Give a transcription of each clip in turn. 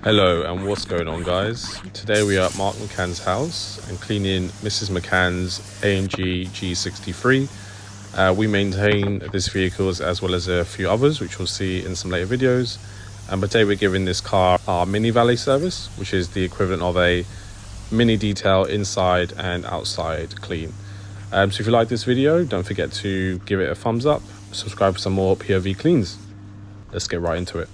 Hello and what's going on, guys? Today we are at Mark McCann's house and cleaning Mrs. McCann's AMG G63. We maintain this vehicle as well as a few others, which we'll see in some later videos. And today we're giving this car our mini valet service, which is the equivalent of a mini detail inside and outside clean. So if you like this video, don't forget to give it a thumbs up, subscribe for some more POV cleans. Let's get right into it.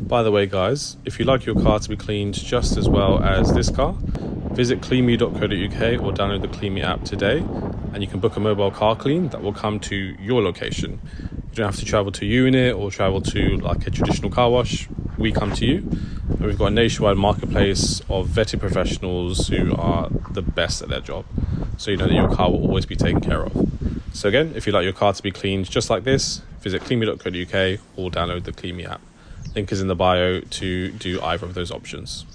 By the way, guys, if you'd like your car to be cleaned just as well as this car, visit cleanme.co.uk or download the CleanMe app today, and you can book a mobile car clean that will come to your location. You don't have to travel to a unit or travel to like a traditional car wash. We come to you, and we've got a nationwide marketplace of vetted professionals who are the best at their job, so you know that your car will always be taken care of. So again, if you'd like your car to be cleaned just like this, visit cleanme.co.uk or download the CleanMe app. Link is in the bio to do either of those options.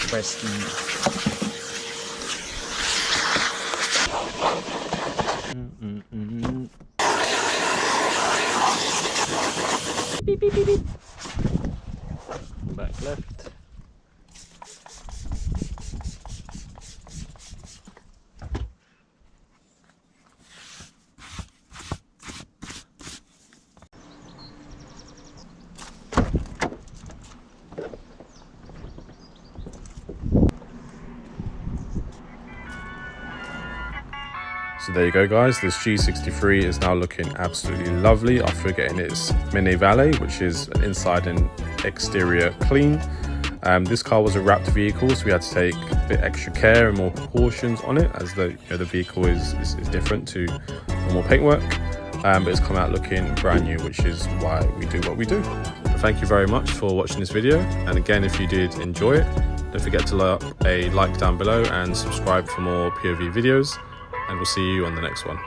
press E. Beep, beep, beep, beep. Back left. So there you go, guys. This G63 is now looking absolutely lovely after getting its mini valet, which is an inside and exterior clean. This car was a wrapped vehicle, so we had to take a bit extra care and more precautions on it, as the vehicle is different to normal paintwork. But it's come out looking brand new, which is why we do what we do. But thank you very much for watching this video, and again, if you did enjoy it, don't forget to leave a like down below and subscribe for more POV videos, and we'll see you on the next one.